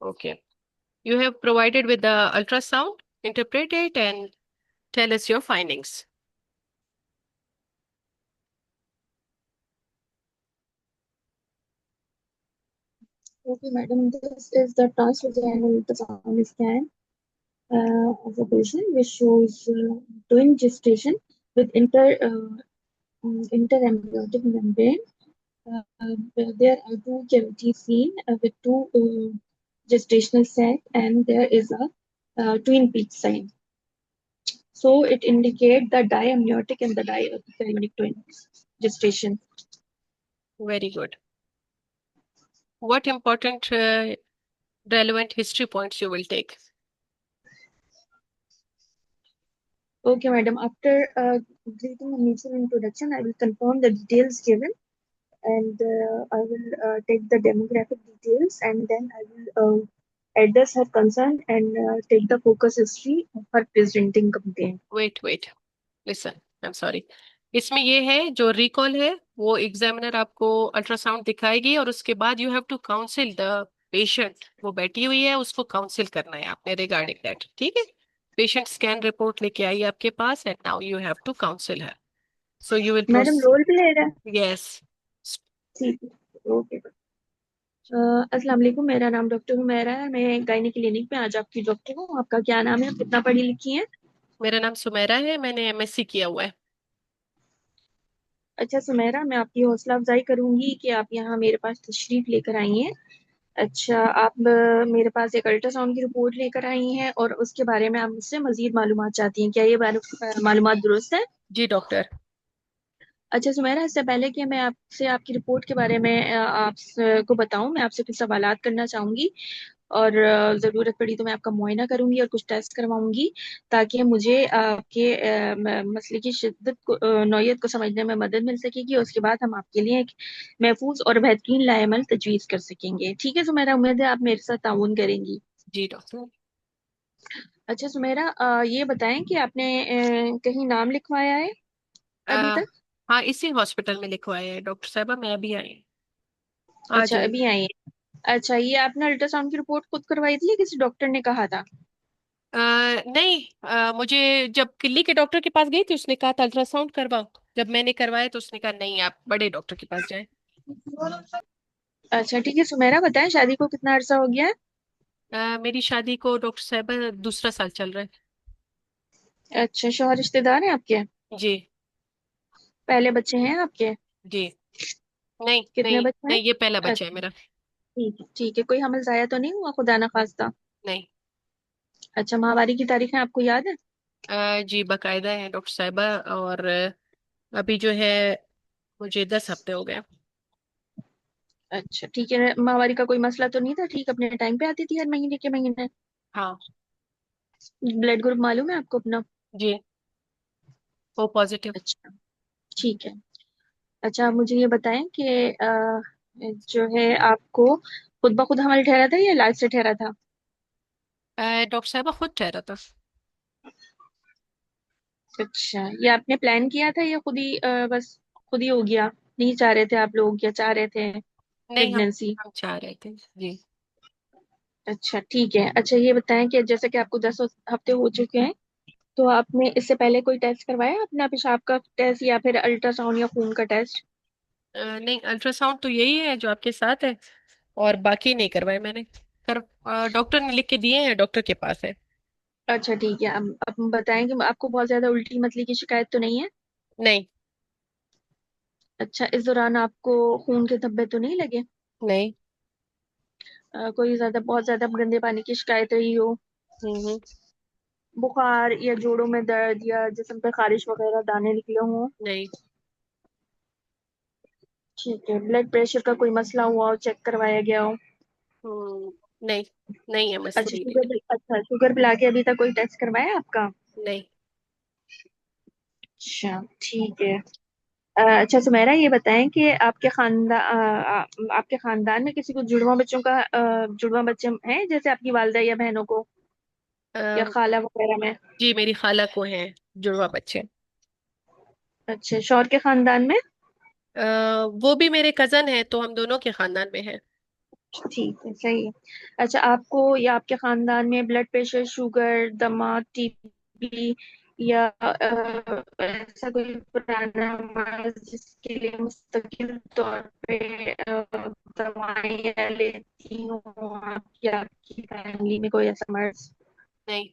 Okay. You have provided with the ultrasound. Interpret it and tell us your findings. Okay, madam, this is the transvaginal ultrasound scan of a patient which shows twin gestation with interamniotic membrane. There are two cavities seen with two gestational sacs, and there is a twin peak sign. So it indicates the diamniotic and the diaperionic twin gestation. Very good. What important relevant history points you will take? Okay, madam. After greeting and mutual introduction, I will confirm the details given, and I will take the demographic details, and then I will address her concern and take the focus history of her presenting complaint. Wait. Listen, I'm sorry. इसमें ये है जो recall है वो examiner आपको ultrasound दिखाएगी और उसके बाद you have to counsel the patient. वो बैठी हुई है, उसको काउंसिल करना है आपने रिगार्डिंग दैट। ठीक है। पेशेंट स्कैन रिपोर्ट लेके आई आपके पास and now you have to counsel her. So you will madam proceed. Role play है। यस। ठीक है, ओके। अस्सलाम वालेकुम, मेरा नाम डॉक्टर हुमैरा है। मैं गायनी क्लिनिक में आज आपकी डॉक्टर हूँ। आपका क्या नाम है, आप कितना पढ़ी लिखी हैं? मेरा नाम सुमेरा है, मैंने एमएससी किया हुआ है। अच्छा सुमेरा, मैं आपकी हौसला अफजाई करूंगी कि आप यहाँ मेरे पास तशरीफ लेकर आई हैं। अच्छा, आप मेरे पास एक अल्ट्रासाउंड की रिपोर्ट लेकर आई हैं और उसके बारे में आप मुझसे मजीद मालूमात चाहती हैं। क्या ये मालूमात दुरुस्त है? जी डॉक्टर। अच्छा सुमेरा, इससे पहले कि मैं आपसे आपकी रिपोर्ट के बारे में आपको बताऊं, मैं आपसे कुछ सवालात करना चाहूंगी और ज़रूरत पड़ी तो मैं आपका मुआयना करूंगी और कुछ टेस्ट करवाऊंगी, ताकि मुझे आपके मसले की शिद्दत को नौयत को समझने में मदद मिल सकेगी, और उसके बाद हम आपके लिए एक महफूज और बेहतरीन लाएमल तजवीज़ कर सकेंगे। ठीक है सुमेरा, उम्मीद है आप मेरे साथ ताउन करेंगी। जी डॉक्टर। अच्छा सुमेरा, ये बताएं कि आपने कहीं नाम लिखवाया है अभी आ, तक? हाँ, इसी हॉस्पिटल में लिखवाया है डॉक्टर साहबा, मैं अभी आई। आ अच्छा, जाइए। अभी आई है। अच्छा, ये आपने अल्ट्रासाउंड की रिपोर्ट खुद करवाई थी या किसी डॉक्टर ने कहा था? नहीं, मुझे जब किल्ली के डॉक्टर के पास गई थी उसने कहा था अल्ट्रासाउंड करवाओ। जब मैंने करवाया तो उसने कहा नहीं, आप बड़े डॉक्टर के पास जाएं। अच्छा ठीक है सुमेरा, बताएं शादी को कितना अरसा हो गया है? मेरी शादी को डॉक्टर साहबा दूसरा साल चल रहा अच्छा, शौहर रिश्तेदार हैं आपके? है। जी। पहले बच्चे हैं आपके? जी। नहीं कितने नहीं बच्चे हैं? नहीं, ये पहला बच्चा है अच्छा मेरा। ठीक है, ठीक है। कोई हमल जाया तो नहीं हुआ, खुदा ना खास्ता? नहीं। अच्छा, माहवारी की तारीखें आपको याद है? जी बकायदा है डॉक्टर साहबा। और अभी जो है मुझे 10 हफ्ते हो गए। अच्छा ठीक है, माहवारी का कोई मसला तो नहीं था? ठीक अपने टाइम पे आती थी हर महीने के महीने? हाँ। ब्लड ग्रुप मालूम है आपको अपना? जी। O positive. अच्छा ठीक है। अच्छा, आप मुझे ये बताएं कि जो है आपको खुद ब खुद हमल ठहरा था या इलाज से ठहरा था? डॉक्टर साहबा खुद ठहरा था। अच्छा, ये आपने प्लान किया था या खुद ही बस खुद ही हो गया? नहीं चाह रहे थे आप लोग या चाह रहे थे नहीं, हम प्रेगनेंसी? हम चाह रहे थे। जी। अच्छा ठीक है। अच्छा ये बताएं कि जैसे कि आपको 10 हफ्ते हो चुके हैं, तो आपने इससे पहले कोई टेस्ट करवाया अपना, पेशाब का टेस्ट या फिर अल्ट्रासाउंड या खून का टेस्ट? नहीं, अल्ट्रासाउंड तो यही है जो आपके साथ है, और बाकी नहीं करवाए मैंने। कर डॉक्टर ने लिख के दिए हैं, डॉक्टर के पास है। अच्छा ठीक है। अब बताएं कि आपको बहुत ज्यादा उल्टी मतली की शिकायत तो नहीं है? नहीं। अच्छा, इस दौरान आपको खून के धब्बे तो नहीं लगे? नहीं। कोई ज्यादा बहुत ज्यादा गंदे पानी की शिकायत रही हो? हम्म। बुखार या जोड़ों में दर्द या जिस्म पे खारिश वगैरह, दाने निकले हों? नहीं। ठीक है। ब्लड प्रेशर का कोई मसला हुआ हो, चेक करवाया गया हो? नहीं। नहीं है, अच्छा मसूरी नहीं शुगर है। अच्छा, शुगर पिला के अभी तक कोई टेस्ट करवाया आपका? नहीं। अच्छा ठीक है। अच्छा सुमेरा, ये बताएं कि आपके खानदान में किसी को जुड़वा बच्चे हैं, जैसे आपकी वालदा या बहनों को या अ, खाला वगैरह में? जी मेरी खाला को है जुड़वा बच्चे। अच्छा, शौहर के खानदान में? वो भी मेरे कजन है, तो हम दोनों के खानदान में है। ठीक है, सही है। अच्छा, आपको या आपके खानदान में ब्लड प्रेशर, शुगर, दमा, टीबी या ऐसा कोई पुराना मर्ज जिसके लिए मुस्तकिल तौर पे दवाइयाँ लेती हो आप, या आपकी फैमिली में कोई ऐसा मर्ज? नहीं,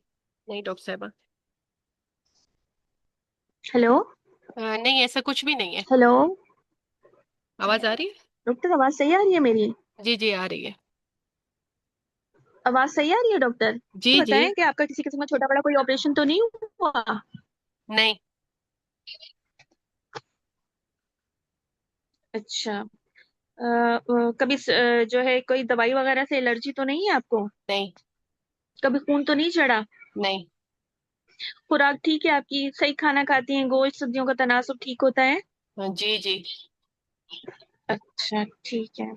नहीं डॉक्टर साहबा। हेलो। नहीं, ऐसा कुछ भी नहीं है। हेलो। आवाज आ रही है? डॉक्टर, आवाज सही आ रही है मेरी? जी जी, आ रही है। आवाज सही आ रही है डॉक्टर? जी जी। बताएं कि आपका किसी किस्म का छोटा बड़ा कोई ऑपरेशन तो नहीं हुआ? नहीं। अच्छा। कभी जो है कोई दवाई वगैरह से एलर्जी तो नहीं है आपको? नहीं। कभी खून तो नहीं चढ़ा? नहीं। खुराक ठीक है आपकी? सही खाना खाती हैं? गोश्त सब्जियों का तनासुब ठीक होता है? जी जी। अच्छा, ठीक है।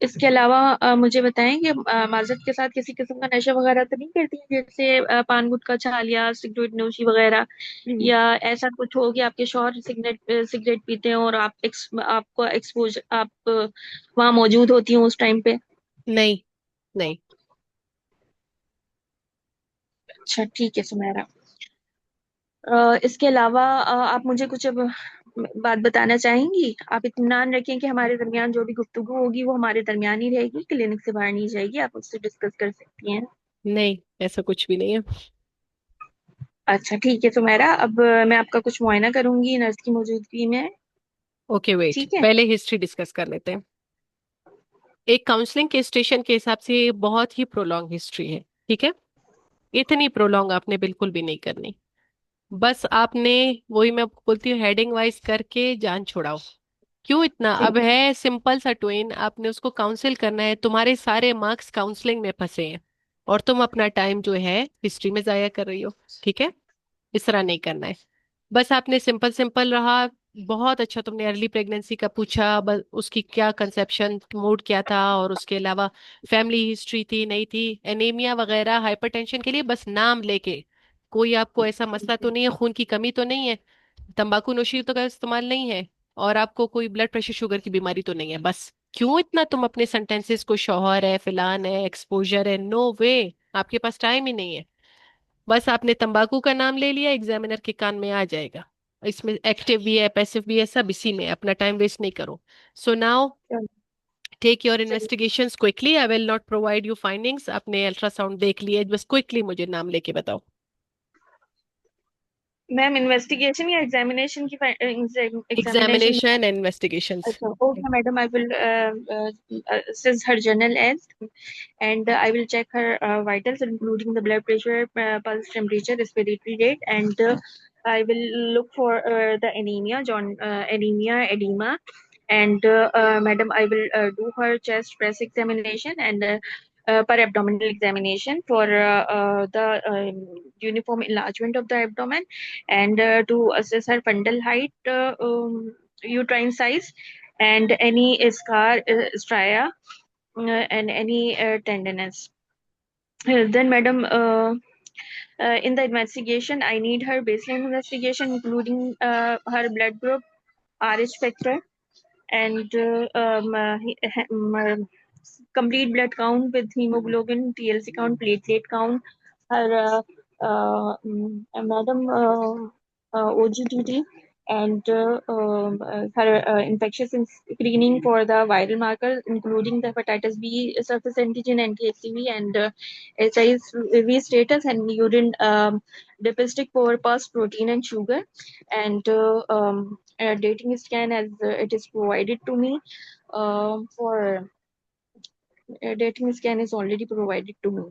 इसके अलावा मुझे बताएं कि माजरत के साथ किसी किस्म का नशा वगैरह तो नहीं करती हैं, जैसे पान गुटखा, छालिया, सिगरेट नोशी वगैरह? या ऐसा कुछ हो कि आपके शौहर सिगरेट पीते हैं और आपको एक्सपोज आप वहां मौजूद होती हो उस टाइम पे? नहीं। नहीं। अच्छा, ठीक है सुमेरा। इसके अलावा आप मुझे कुछ अब बात बताना चाहेंगी? आप इत्मीनान रखें कि हमारे दरमियान जो भी गुफ्तगू होगी वो हमारे दरमियान ही रहेगी, क्लिनिक से बाहर नहीं जाएगी, आप उससे डिस्कस कर सकती हैं। नहीं, ऐसा कुछ भी नहीं है। अच्छा, ठीक है सुमेरा। अब मैं आपका कुछ मुआयना करूंगी नर्स की मौजूदगी में। ओके वेट, ठीक है। पहले हिस्ट्री डिस्कस कर लेते हैं। एक काउंसलिंग के स्टेशन के हिसाब से ये बहुत ही प्रोलॉन्ग हिस्ट्री है। ठीक है। इतनी प्रोलॉन्ग आपने बिल्कुल भी नहीं करनी। बस आपने, वही मैं बोलती हूँ, हेडिंग वाइज करके जान छुड़ाओ। क्यों इतना? अब ठीक। है सिंपल सा ट्वेन, आपने उसको काउंसिल करना है, तुम्हारे सारे मार्क्स काउंसलिंग में फंसे हैं और तुम अपना टाइम जो है हिस्ट्री में जाया कर रही हो। ठीक है। इस तरह नहीं करना है। बस आपने सिंपल सिंपल रहा। बहुत अच्छा तुमने अर्ली प्रेगनेंसी का पूछा, बस उसकी क्या कंसेप्शन मोड क्या था, और उसके अलावा फैमिली हिस्ट्री थी नहीं थी, एनीमिया वगैरह, हाइपरटेंशन के लिए बस नाम लेके। कोई आपको ऐसा मसला तो नहीं है, खून की कमी तो नहीं है, तंबाकू नोशी तो का इस्तेमाल नहीं है, और आपको कोई ब्लड प्रेशर शुगर की बीमारी तो नहीं है, बस। क्यों इतना तुम अपने सेंटेंसेस को शौहर है, फिलान है, एक्सपोजर है, नो वे। आपके पास टाइम ही नहीं है। बस आपने तंबाकू का नाम ले लिया, एग्जामिनर के कान में आ जाएगा। इसमें एक्टिव भी है, पैसिव भी है, सब इसी में है। अपना टाइम वेस्ट नहीं करो। सो नाउ चलो। टेक योर चलिए। Investigations quickly, I will not provide you findings. आपने अल्ट्रासाउंड देख लिया, बस क्विकली मुझे नाम लेके बताओ। मैम, इन्वेस्टिगेशन या एग्जामिनेशन की? एग्जामिनेशन। Examination and investigations. अच्छा, okay, madam. I will assess her general health, and I will check her vitals, including the blood pressure, pulse, temperature, respiratory rate, and I will look for the anemia, anemia, edema, and madam, I will do her chest press examination and per abdominal examination for the uniform enlargement of the abdomen, and to assess her fundal height, uterine size, and any scar, stria, and any tenderness. Then, madam, in the investigation, I need her baseline investigation, including her blood group, RH factor, and complete blood count with hemoglobin, TLC count, platelet count, her madam OGTT, and her infectious screening for the viral marker, including the hepatitis B surface antigen, anti-HCV, and HIV status, and urine depistic for pus, protein, and sugar, and dating scan as it is provided to me. For dating scan is already provided to me.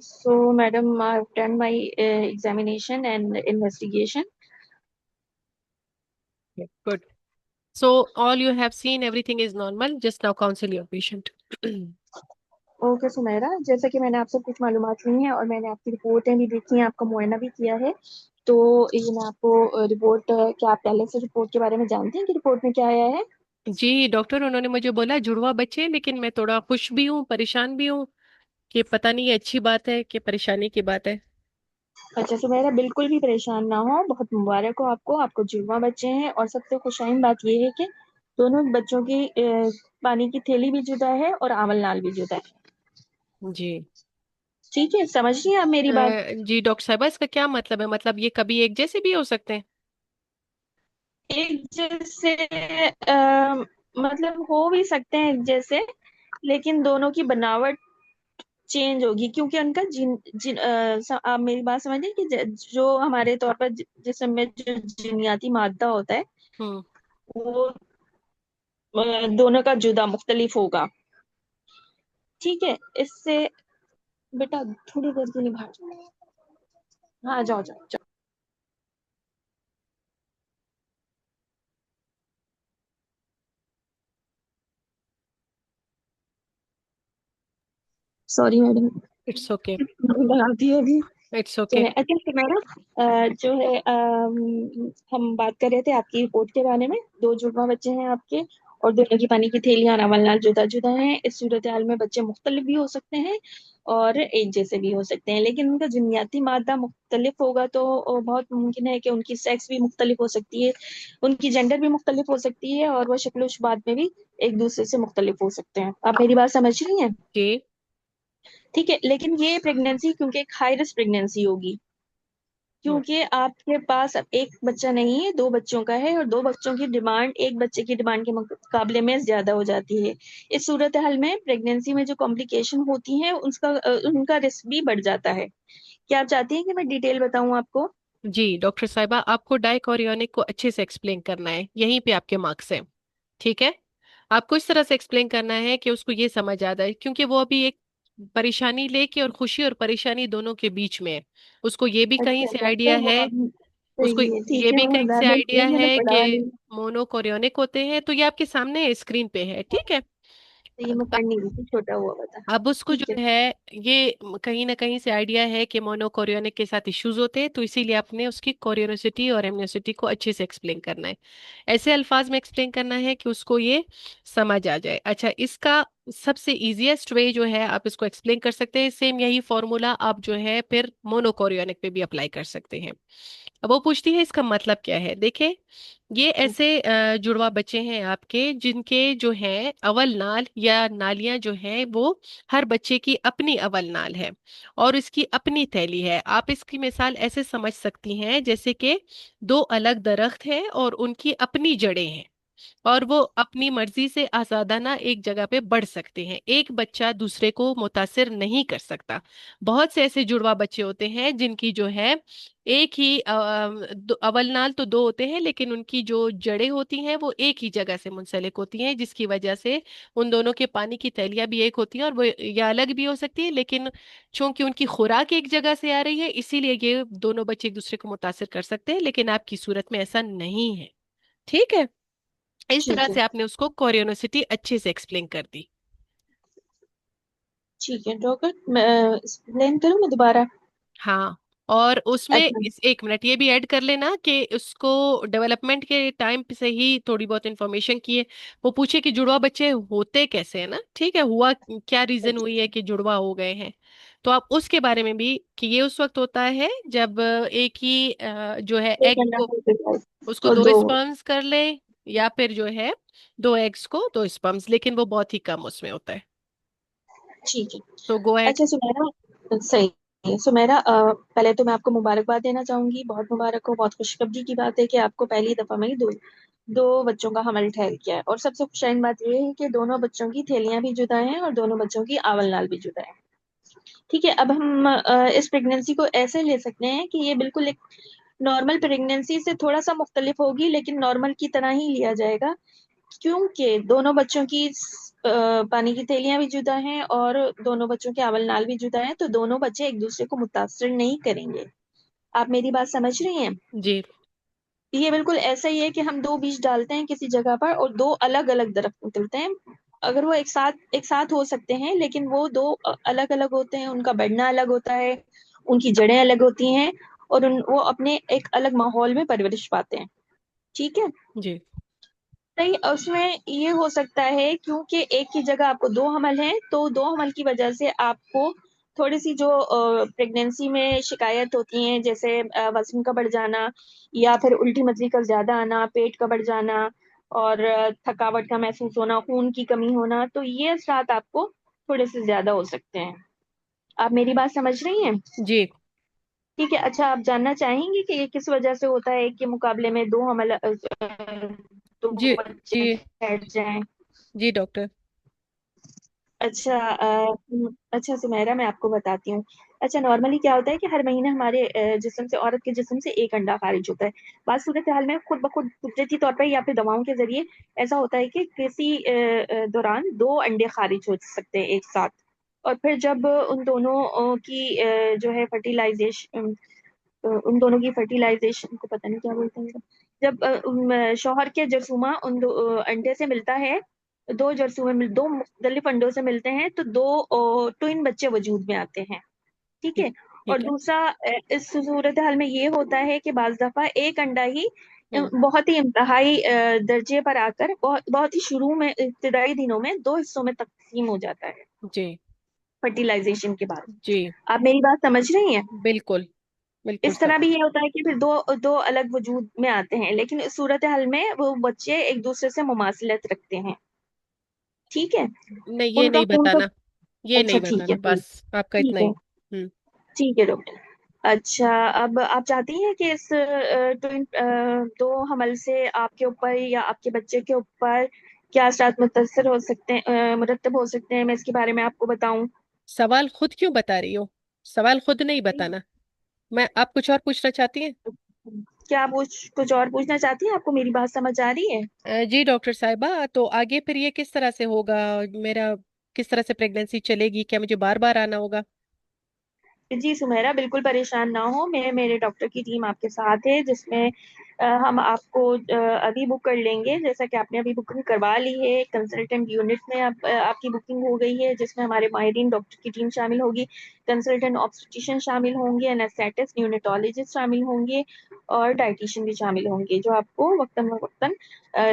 So, madam, I've done my examination and investigation. Good. So all you have seen everything is normal, just now counsel your patient. Okay Sumera, जैसा कि मैंने आपसे कुछ मालूमात ली हैं और मैंने आपकी रिपोर्टें भी देखी हैं, आपका मुआयना भी किया है, तो ये मैं आपको रिपोर्ट, क्या आप पहले से रिपोर्ट के बारे में जानते हैं कि रिपोर्ट में क्या आया है? जी डॉक्टर, उन्होंने मुझे बोला जुड़वा बच्चे, लेकिन मैं थोड़ा खुश भी हूँ, परेशान भी हूँ, कि पता नहीं ये अच्छी बात है कि परेशानी की बात है। अच्छा सुमेरा, बिल्कुल भी परेशान ना हो, बहुत मुबारक हो आपको, आपको जुड़वा बच्चे हैं, और सबसे खुशाइन बात ये है कि दोनों बच्चों की पानी की थैली भी जुदा है और अवल नाल भी जुदा है। जी। ठीक है, समझ रही हैं आप मेरी बात? जी डॉक्टर साहबा, इसका क्या मतलब है? मतलब ये कभी एक जैसे भी हो सकते हैं? एक जैसे मतलब हो भी सकते हैं एक जैसे, लेकिन दोनों की बनावट चेंज होगी, क्योंकि उनका आप मेरी बात समझिए कि जो हमारे तौर पर जिस्म में जो जीनियाती मादा होता है, हम्म। वो दोनों का जुदा मुख्तलिफ होगा। ठीक है, इससे बेटा थोड़ी देर के लिए बाहर जाओ। हाँ, जाओ जाओ जाओ। Sorry madam, it's okay. लगाती है अभी। इट्स जो ओके। है अच्छा तो मैडम, जो है हम बात कर रहे थे आपकी रिपोर्ट के बारे में। दो जुड़वा बच्चे हैं आपके, और दोनों की पानी की थैलियां अवलनाल जुदा जुदा हैं। इस सूरत हाल में बच्चे मुख्तलिफ भी हो सकते हैं और एक जैसे भी हो सकते हैं, लेकिन उनका जुनियाती मादा मुख्तलिफ होगा तो बहुत मुमकिन है कि उनकी सेक्स भी मुख्तलिफ हो सकती है, उनकी जेंडर भी मुख्तलिफ हो सकती है, और वह शक्ल शुबात में भी एक दूसरे से मुख्तलिफ हो सकते हैं। आप मेरी बात समझ रही हैं? जी। ठीक है, लेकिन ये प्रेगनेंसी क्योंकि एक हाई रिस्क प्रेगनेंसी होगी, हम्म। क्योंकि आपके पास अब एक बच्चा नहीं है, दो बच्चों का है, और दो बच्चों की डिमांड एक बच्चे की डिमांड के मुकाबले में ज्यादा हो जाती है। इस सूरत हाल में प्रेगनेंसी में जो कॉम्प्लिकेशन होती हैं उनका रिस्क भी बढ़ जाता है। क्या आप चाहती हैं कि मैं डिटेल बताऊं आपको? जी डॉक्टर साहिबा, आपको डाइकोरियोनिक को अच्छे से एक्सप्लेन करना है, यहीं पे आपके मार्क्स हैं। ठीक है। आपको इस तरह से एक्सप्लेन करना है कि उसको ये समझ आ जाए, क्योंकि वो अभी एक परेशानी लेके और खुशी और परेशानी दोनों के बीच में है। उसको ये भी कहीं अच्छा से आइडिया डॉक्टर, वो है। आप उसको सही है, ये ठीक है, भी वो कहीं बता से आइडिया देती मैंने है पढ़ा कि नहीं। मोनोकोरियोनिक होते हैं, तो ये आपके सामने स्क्रीन पे है। ठीक है। तो ये मैं पढ़ नहीं रही थी, छोटा हुआ बता। अब उसको जो ठीक है। है, ये कहीं ना कहीं से आइडिया है कि मोनोकोरियोनिक के साथ इश्यूज होते हैं, तो इसीलिए आपने उसकी कोरियोनिसिटी और एमनियोसिटी को अच्छे से एक्सप्लेन करना है। ऐसे अल्फाज में एक्सप्लेन करना है कि उसको ये समझ आ जाए। अच्छा, इसका सबसे इजीएस्ट वे जो है आप इसको एक्सप्लेन कर सकते हैं, सेम यही फॉर्मूला आप जो है फिर मोनोकोरियोनिक पे भी अप्लाई कर सकते हैं। अब वो पूछती है इसका मतलब क्या है। देखें, ये ऐसे जुड़वा बच्चे हैं आपके जिनके जो है अवल नाल या नालियां जो हैं वो हर बच्चे की अपनी अवल नाल है और इसकी अपनी थैली है। आप इसकी मिसाल ऐसे समझ सकती हैं जैसे कि दो अलग दरख्त हैं और उनकी अपनी जड़ें हैं, और वो अपनी मर्जी से आजादाना एक जगह पे बढ़ सकते हैं। एक बच्चा दूसरे को मुतासिर नहीं कर सकता। बहुत से ऐसे जुड़वा बच्चे होते हैं जिनकी जो है एक ही अवलनाल तो दो होते हैं, लेकिन उनकी जो जड़ें होती हैं वो एक ही जगह से मुंसलिक होती हैं, जिसकी वजह से उन दोनों के पानी की थैलियां भी एक होती हैं, और वो या अलग भी हो सकती है, लेकिन चूंकि उनकी खुराक एक जगह से आ रही है इसीलिए ये दोनों बच्चे एक दूसरे को मुतासिर कर सकते हैं, लेकिन आपकी सूरत में ऐसा नहीं है। ठीक है। इस तरह ठीक है। से आपने उसको कोरियोनिसिटी अच्छे से एक्सप्लेन कर दी। ठीक है डॉक्टर, मैं एक्सप्लेन करूँ मैं दोबारा? हाँ। और उसमें अच्छा। इस एक मिनट ये भी ऐड कर लेना कि उसको डेवलपमेंट के टाइम पे से ही थोड़ी बहुत इन्फॉर्मेशन की है। वो पूछे कि जुड़वा बच्चे होते कैसे है ना, ठीक है, हुआ क्या, रीजन हुई है अच्छा, कि जुड़वा हो गए हैं। तो आप उसके बारे में भी कि ये उस वक्त होता है जब एक ही जो है एक एग अंडा को, फर्टिलाइज उसको और दो दो। स्पर्म्स कर ले, या फिर जो है दो एग्स को दो स्पर्म्स, लेकिन वो बहुत ही कम उसमें होता है। ठीक है। तो गो एट। अच्छा सुमेरा, सही है सुमेरा, पहले तो मैं आपको मुबारकबाद देना चाहूंगी, बहुत मुबारक हो। बहुत खुशखबरी की बात है कि आपको पहली दफा में ही दो दो बच्चों का हमल ठहर गया है, और सबसे खुशहाल बात यह है कि दोनों बच्चों की थैलियां भी जुदा हैं और दोनों बच्चों की आवल नाल भी जुदा है। ठीक है, अब हम इस प्रेगनेंसी को ऐसे ले सकते हैं कि ये बिल्कुल एक नॉर्मल प्रेगनेंसी से थोड़ा सा मुख्तलिफ होगी, लेकिन नॉर्मल की तरह ही लिया जाएगा, क्योंकि दोनों बच्चों की पानी की थैलियां भी जुदा हैं और दोनों बच्चों के अवल नाल भी जुदा हैं, तो दोनों बच्चे एक दूसरे को मुतासर नहीं करेंगे। आप मेरी बात समझ रही हैं? जी। ये बिल्कुल ऐसा ही है कि हम दो बीज डालते हैं किसी जगह पर और दो अलग अलग दरख्त निकलते हैं। अगर वो एक साथ हो सकते हैं, लेकिन वो दो अलग अलग होते हैं, उनका बढ़ना अलग होता है, उनकी जड़ें अलग होती हैं, और वो अपने एक अलग माहौल में परवरिश पाते हैं। ठीक है। जी। नहीं, उसमें ये हो सकता है क्योंकि एक ही जगह आपको दो हमल हैं, तो दो हमल की वजह से आपको थोड़ी सी जो प्रेगनेंसी में शिकायत होती हैं, जैसे वजन का बढ़ जाना, या फिर उल्टी मचली का ज्यादा आना, पेट का बढ़ जाना, और थकावट का महसूस होना, खून की कमी होना, तो ये असरात आपको थोड़े से ज्यादा हो सकते हैं। आप मेरी बात समझ रही हैं? जी ठीक है। अच्छा, आप जानना चाहेंगे कि ये किस वजह से होता है कि मुकाबले में दो जी जी बच्चे बैठ जाएं? जी डॉक्टर। अच्छा अच्छा सुमेरा, मैं आपको बताती हूँ। अच्छा, नॉर्मली क्या होता है कि हर महीने हमारे जिस्म से, औरत के जिस्म से एक अंडा खारिज होता है। बाद सूरत हाल में खुद ब खुद कुदरती तौर पर या फिर दवाओं के जरिए ऐसा होता है कि किसी दौरान दो अंडे खारिज हो सकते हैं एक साथ। और फिर जब उन दोनों की जो है फर्टिलाइजेशन, उन दोनों की फर्टिलाइजेशन को पता नहीं क्या बोलते हैं, जब शौहर के जरसूमा उन अंडे से मिलता है, दो जरसूमे दो मुख्तलिफ अंडों से मिलते हैं, तो दो ट्विन बच्चे वजूद में आते हैं। ठीक ठीक है। और ठीक है। दूसरा, इस सूरत हाल में ये होता है कि बाज दफा एक अंडा ही हम्म। बहुत ही इंतहाई दर्जे पर आकर बहुत बहुत ही शुरू में, इब्तदाई दिनों में दो हिस्सों में तकसीम हो जाता है जी फर्टिलाइजेशन के बाद। जी आप मेरी बात समझ रही हैं? बिल्कुल बिल्कुल इस सब। तरह भी ये होता है कि फिर दो दो अलग वजूद में आते हैं, लेकिन इस सूरत हाल में वो बच्चे एक दूसरे से मुमासिलत रखते हैं। ठीक है। नहीं ये उनका नहीं खून तो, बताना, ये अच्छा नहीं ठीक है, बताना, ठीक। बस आपका इतना ठीक ही। है। हम्म। ठीक है डॉक्टर। अच्छा, अब आप चाहती हैं कि इस दो हमल से आपके ऊपर या आपके बच्चे के ऊपर क्या असरात मुतअस्सर हो सकते हैं, मुरतब हो सकते हैं, मैं इसके बारे में आपको बताऊं? सवाल खुद क्यों बता रही हो? सवाल खुद नहीं बताना। मैं, आप कुछ और पूछना चाहती हैं? क्या आप कुछ और पूछना चाहती हैं? आपको मेरी बात समझ आ रही है? जी डॉक्टर साहिबा, तो आगे फिर ये किस तरह से होगा? मेरा किस तरह से प्रेगनेंसी चलेगी? क्या मुझे बार बार आना होगा? जी सुमेरा, बिल्कुल परेशान ना हो, मैं मेरे डॉक्टर की टीम आपके साथ है, जिसमें हम आपको अभी बुक कर लेंगे, जैसा कि आपने अभी बुकिंग करवा ली है। कंसल्टेंट यूनिट में आपकी बुकिंग हो गई है, जिसमें हमारे माहिरीन डॉक्टर की टीम शामिल होगी। कंसल्टेंट ऑब्स्टेट्रिशियन शामिल होंगे, एनेस्थेटिस्ट, न्यूनेटोलॉजिस्ट शामिल होंगे, और डाइटिशियन भी शामिल होंगे, जो आपको वक्तन वक्तन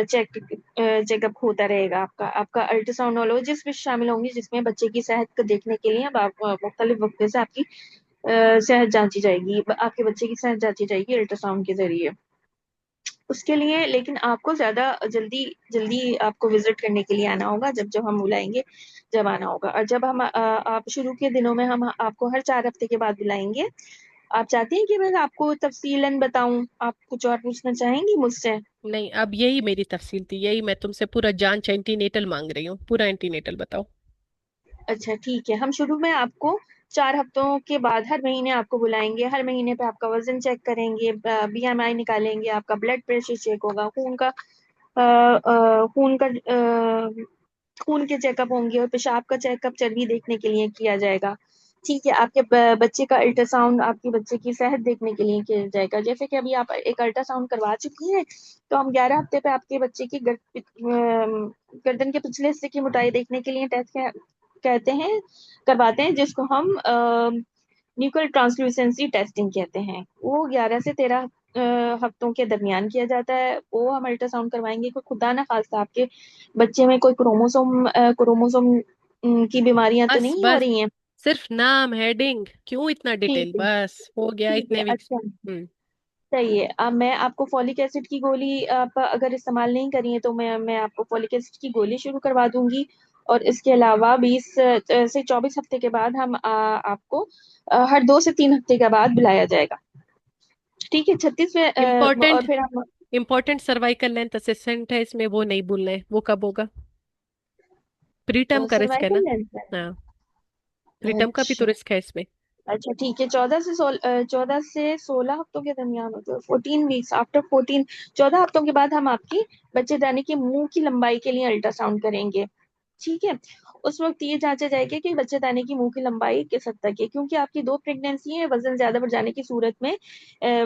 चेकअप होता रहेगा। आपका आपका अल्ट्रासाउंडोलॉजिस्ट भी शामिल होंगी, जिसमें बच्चे की सेहत को देखने के लिए अब आप मुख्तलिफ वक्त से आपकी सेहत जांची जाएगी, आपके बच्चे की सेहत जांची जाएगी अल्ट्रासाउंड के जरिए। उसके लिए लेकिन आपको ज्यादा जल्दी जल्दी आपको विजिट करने के लिए आना होगा, जब जब हम बुलाएंगे, जब आना होगा। और जब हम आप शुरू के दिनों में हम आपको हर 4 हफ्ते के बाद बुलाएंगे। आप चाहती हैं कि मैं आपको तफसीलन बताऊं? आप कुछ और पूछना चाहेंगी मुझसे? नहीं, अब यही मेरी तफसील थी, यही मैं तुमसे पूरा जांच एंटीनेटल मांग रही हूँ, पूरा एंटीनेटल बताओ। अच्छा ठीक है, हम शुरू में आपको 4 हफ्तों के बाद हर महीने आपको बुलाएंगे। हर महीने पे आपका वजन चेक करेंगे, बीएमआई निकालेंगे, आपका ब्लड प्रेशर चेक होगा, खून के चेकअप होंगे, और पेशाब का चेकअप चर्बी देखने के लिए किया जाएगा। ठीक है। आपके बच्चे का अल्ट्रासाउंड आपके बच्चे की सेहत देखने के लिए किया जाएगा। जैसे कि अभी आप एक अल्ट्रासाउंड करवा चुकी हैं, तो हम 11 हफ्ते पे आपके बच्चे की गर्दन के पिछले हिस्से की मोटाई देखने के लिए टेस्ट कहते हैं करवाते हैं, जिसको हम न्यूक्लियर ट्रांसल्यूसेंसी टेस्टिंग कहते हैं। वो 11 से 13 हफ्तों के दरमियान किया जाता है। वो हम अल्ट्रासाउंड करवाएंगे कोई खुदा ना खास्ता आपके बच्चे में कोई क्रोमोसोम की बीमारियां तो बस नहीं हो बस, रही हैं? सिर्फ नाम, हेडिंग, क्यों इतना ठीक डिटेल? है। बस हो गया ठीक है। इतने वीक्स। अच्छा, हम्म। सही है। अब मैं आपको फॉलिक एसिड की गोली, आप अगर इस्तेमाल नहीं करी है, तो मैं आपको फॉलिक एसिड की गोली शुरू करवा दूंगी। और इसके अलावा 20 से 24 हफ्ते के बाद हम आपको हर 2 से 3 हफ्ते के बाद बुलाया जाएगा। ठीक है। 36वें और इम्पोर्टेंट, फिर हम इम्पोर्टेंट सर्वाइकल लेंथ असेसमेंट है इसमें, वो नहीं भूलना है, वो कब होगा? प्री टर्म का रिस्क है सर्वाइकल ना? लेंथ है। हाँ, प्री टर्म का भी तो अच्छा। रिस्क है इसमें। अच्छा ठीक है। 14 से 16 हफ्तों के दरमियान होते हैं, 14 वीक्स आफ्टर 14। 14 हफ्तों के बाद हम आपकी बच्चेदानी के मुंह की लंबाई के लिए अल्ट्रासाउंड करेंगे। ठीक है। उस वक्त ये जांचा जाएगा कि बच्चेदानी की मुंह की लंबाई किस हद तक है, क्योंकि आपकी दो प्रेगनेंसी है। वजन ज्यादा बढ़ जाने की सूरत में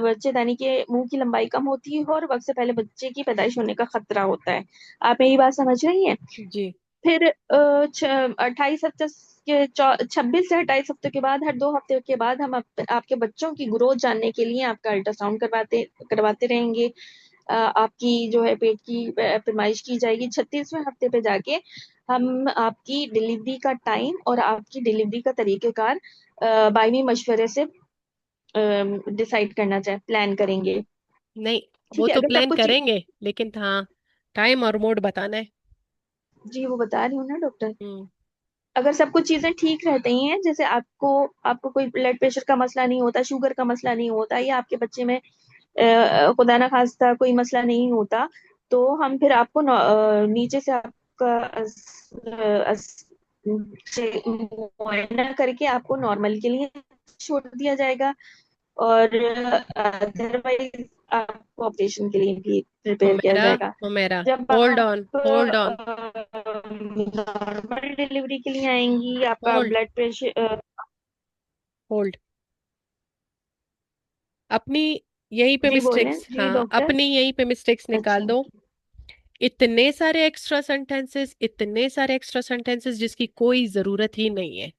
बच्चेदानी के मुंह की लंबाई कम होती है, और वक्त से पहले बच्चे की पैदाइश होने का खतरा होता है। आप मेरी बात समझ रही हैं? जी। फिर 28 हफ्ते के 26 से 28 हफ्ते के बाद हर 2 हफ्ते के बाद हम आपके बच्चों की ग्रोथ जानने के लिए आपका अल्ट्रासाउंड करवाते करवाते रहेंगे। आपकी जो है पेट की पैमाइश की जाएगी। 36वें हफ्ते पे जाके हम आपकी डिलीवरी का टाइम और आपकी डिलीवरी का तरीकेकार बायमी मशवरे से डिसाइड करना चाहे, प्लान करेंगे। नहीं, वो ठीक है। तो अगर सब प्लान कुछ करेंगे, लेकिन हाँ, टाइम और मोड बताना है। जी वो बता रही हूँ ना डॉक्टर। हम्म। अगर सब कुछ चीजें ठीक रहती हैं, जैसे आपको आपको कोई ब्लड प्रेशर का मसला नहीं होता, शुगर का मसला नहीं होता, या आपके बच्चे में खुदा ना खास्ता कोई मसला नहीं होता, तो हम फिर आपको नीचे से आपका मुआयना करके आपको नॉर्मल के लिए छोड़ दिया जाएगा। और अदरवाइज आपको ऑपरेशन के लिए भी प्रिपेयर किया हुमेरा, जाएगा। हुमेरा, जब होल्ड आप on, hold on, normal delivery के लिए आएंगी, आपका होल्ड, ब्लड प्रेशर। होल्ड। अपनी यहीं पे जी बोलें मिस्टेक्स, जी हाँ, डॉक्टर। अपनी यहीं पे मिस्टेक्स निकाल अच्छा। दो। इतने सारे एक्स्ट्रा सेंटेंसेस, इतने सारे एक्स्ट्रा सेंटेंसेस जिसकी कोई जरूरत ही नहीं है।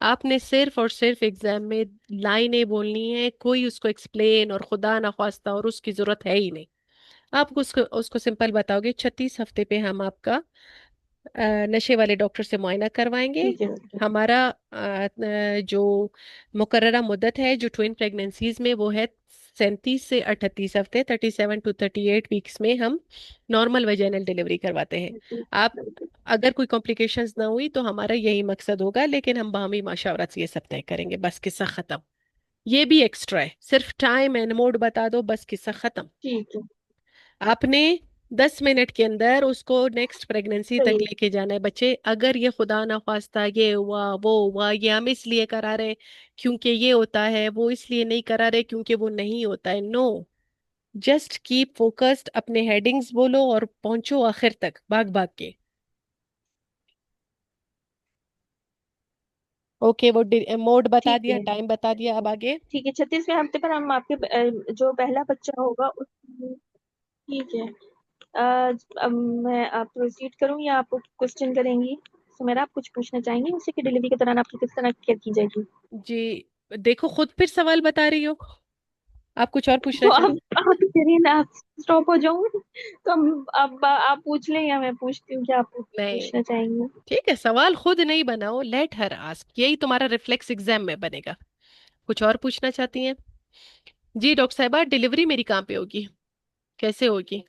आपने सिर्फ और सिर्फ एग्जाम में लाइनें बोलनी है, कोई उसको एक्सप्लेन और खुदा ना खास्ता और उसकी जरूरत है ही नहीं। आप उसको उसको सिंपल बताओगे 36 हफ्ते पे हम आपका नशे वाले डॉक्टर से मुआयना करवाएंगे। ठीक है डॉक्टर। हमारा जो मुकर्ररा मुद्दत है जो ट्विन प्रेगनेंसीज में, वो है 37 से 38 हफ्ते, 37 to 38 वीक्स में हम नॉर्मल वेजाइनल डिलीवरी करवाते हैं। आप, अगर कोई कॉम्प्लिकेशंस ना हुई तो हमारा यही मकसद होगा, लेकिन हम बाहमी माशावरत से ये सब तय करेंगे, बस किस्सा खत्म। ये भी एक्स्ट्रा है, सिर्फ टाइम एंड मोड बता दो, बस किस्सा खत्म। ठीक है। आपने 10 मिनट के अंदर उसको नेक्स्ट प्रेगनेंसी तक सही है। लेके जाना है बच्चे। अगर ये खुदा ना खास्ता ये हुआ वो हुआ, ये हम इसलिए करा रहे क्योंकि ये होता है, वो इसलिए नहीं करा रहे क्योंकि वो नहीं होता है, नो। जस्ट कीप फोकस्ड, अपने हेडिंग्स बोलो और पहुंचो आखिर तक भाग भाग के। ओके, वो मोड बता ठीक दिया, है। टाइम बता दिया, अब आगे। ठीक है, 36वें हफ्ते पर हम आपके जो पहला बच्चा होगा उस। ठीक है। अब मैं आप प्रोसीड करूँ या आप क्वेश्चन करेंगी? सुमेरा, आप कुछ पूछना चाहेंगी मुझसे कि डिलीवरी के दौरान आपकी किस तरह की केयर की जाएगी? जी, देखो खुद फिर सवाल बता रही हो, आप कुछ और पूछना तो चाह। आप करिए ना, आप स्टॉप हो जाऊं तो हम अब आप पूछ लें या मैं पूछती हूँ, क्या आप नहीं, पूछना चाहेंगे? ठीक है, सवाल खुद नहीं बनाओ, लेट हर आस्क, यही तुम्हारा रिफ्लेक्स एग्जाम में बनेगा। कुछ और पूछना चाहती हैं? जी डॉक्टर साहिबा, डिलीवरी मेरी कहाँ पे होगी, कैसे होगी?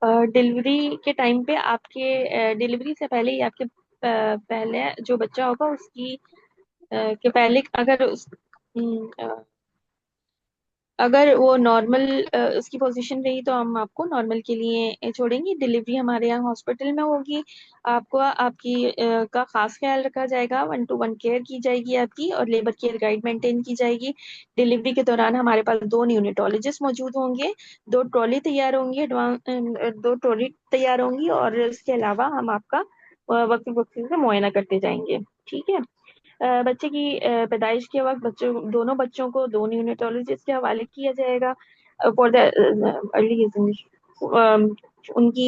डिलीवरी के टाइम पे आपके डिलीवरी से पहले ही आपके पहले जो बच्चा होगा उसकी के पहले अगर अगर वो नॉर्मल उसकी पोजीशन रही तो हम आपको नॉर्मल के लिए छोड़ेंगे। डिलीवरी हमारे यहाँ हॉस्पिटल में होगी। आपको आपकी का खास ख्याल रखा जाएगा, 1 to 1 केयर की जाएगी आपकी, और लेबर केयर गाइड मेंटेन की जाएगी। डिलीवरी के दौरान हमारे पास 2 न्यूनेटोलॉजिस्ट मौजूद होंगे, 2 ट्रॉली तैयार होंगी, 2 ट्रॉली तैयार होंगी, और इसके अलावा हम आपका वक्त वक्त से मुआयना करते जाएंगे। ठीक है। बच्चे की पैदाइश के वक्त बच्चों दोनों बच्चों को 2 न्यूनेटोलॉजिस्ट के हवाले किया जाएगा फॉर द अर्ली उनकी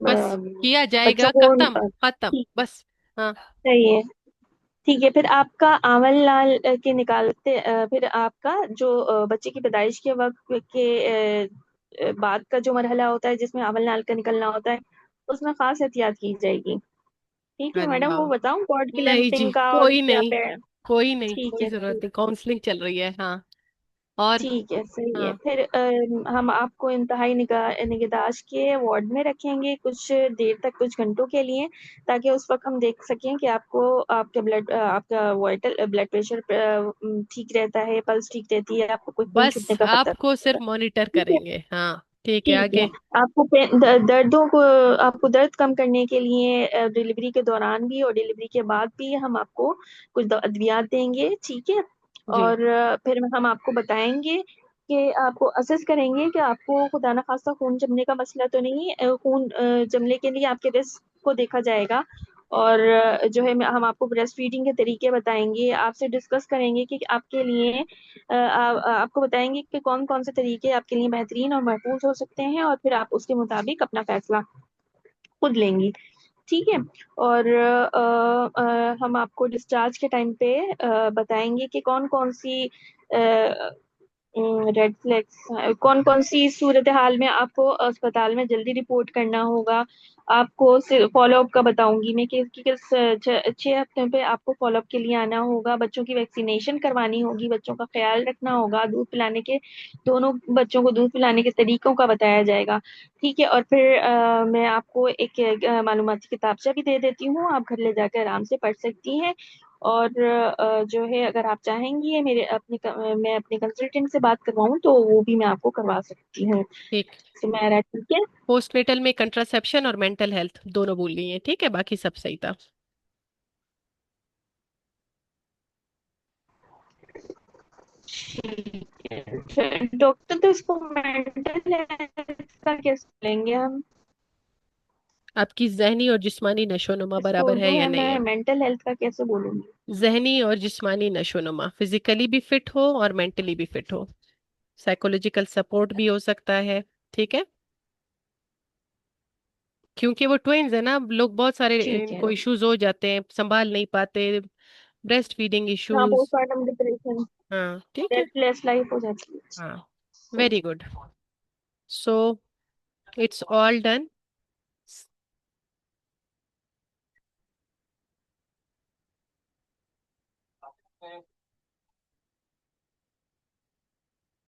बस किया जाएगा, बच्चों को खत्म खत्म ठीक बस। हाँ। चाहिए। ठीक है, फिर आपका आंवल लाल के निकालते फिर आपका जो बच्चे की पैदाइश के वक्त के बाद का जो मरहला होता है जिसमें आंवल लाल का निकलना होता है, उसमें खास एहतियात की जाएगी। ठीक है मैडम, वो अल्लाह। बताऊं कॉर्ड नहीं जी, क्लैंपिंग का और कोई क्या नहीं, पे? कोई नहीं, ठीक कोई है। जरूरत नहीं, काउंसलिंग चल रही है, हाँ। और ठीक है, सही है। हाँ, फिर हम आपको इंतहाई निगहदाश्त के वार्ड में रखेंगे कुछ देर तक, कुछ घंटों के लिए, ताकि उस वक्त हम देख सकें कि आपको आपका वाइटल ब्लड प्रेशर ठीक रहता है, पल्स ठीक रहती है, आपको कोई खून बस छूटने का खतरा आपको नहीं सिर्फ है। मॉनिटर ठीक है। करेंगे, हाँ। ठीक है, ठीक है। आगे। आपको दर्दों को आपको दर्द कम करने के लिए डिलीवरी के दौरान भी और डिलीवरी के बाद भी हम आपको कुछ अद्वियात देंगे। ठीक है। जी, और फिर हम आपको बताएंगे कि आपको असेस करेंगे कि आपको खुदा न खास्ता खून जमने का मसला तो नहीं है। खून जमने के लिए आपके रिस्क को देखा जाएगा। और जो है हम आपको ब्रेस्ट फीडिंग के तरीके बताएंगे, आपसे डिस्कस करेंगे कि आपके लिए आपको बताएंगे कि कौन कौन से तरीके आपके लिए बेहतरीन और महफूज हो सकते हैं, और फिर आप उसके मुताबिक अपना फैसला खुद लेंगी। ठीक है। और हम आपको डिस्चार्ज के टाइम पे बताएंगे कि कौन कौन सी रेड फ्लैग्स कौन कौन सी सूरत हाल में आपको अस्पताल में जल्दी रिपोर्ट करना होगा? आपको फॉलो अप का बताऊंगी मैं कि किस 6 हफ्ते पे आपको फॉलो अप के लिए आना होगा। बच्चों की वैक्सीनेशन करवानी होगी, बच्चों का ख्याल रखना होगा, दूध पिलाने के, दोनों बच्चों को दूध पिलाने के तरीकों का बताया जाएगा। ठीक है, और फिर मैं आपको एक मालूमाती किताबचा भी दे देती हूँ, आप घर ले जाकर आराम से पढ़ सकती हैं। और जो है, अगर आप चाहेंगी मैं अपने कंसल्टेंट से बात करवाऊँ तो वो भी मैं आपको करवा सकती हूँ। ठीक। सुमेरा, ठीक है। पोस्टनेटल में कंट्रासेप्शन और मेंटल हेल्थ दोनों बोल रही हैं, ठीक है, बाकी सब सही था। ठीक है, फिर डॉक्टर तो इसको मेंटल हेल्थ का कैसे लेंगे हम? आपकी जहनी और जिस्मानी नशोनुमा इसको बराबर है जो या है नहीं मैं है? मेंटल हेल्थ का कैसे बोलूंगी? जहनी और जिस्मानी नशोनुमा, फिजिकली भी फिट हो और मेंटली भी फिट हो। साइकोलॉजिकल सपोर्ट भी हो सकता है। ठीक है। क्योंकि वो ट्विंस है ना, लोग बहुत सारे ठीक है। इनको इश्यूज हो जाते हैं, संभाल नहीं पाते, ब्रेस्ट फीडिंग हाँ, इश्यूज। पोस्टमार्टम डिप्रेशन, हाँ ठीक है। रेस्टलेस लाइफ हो जाती है। हाँ। सही। Very good. So it's all done.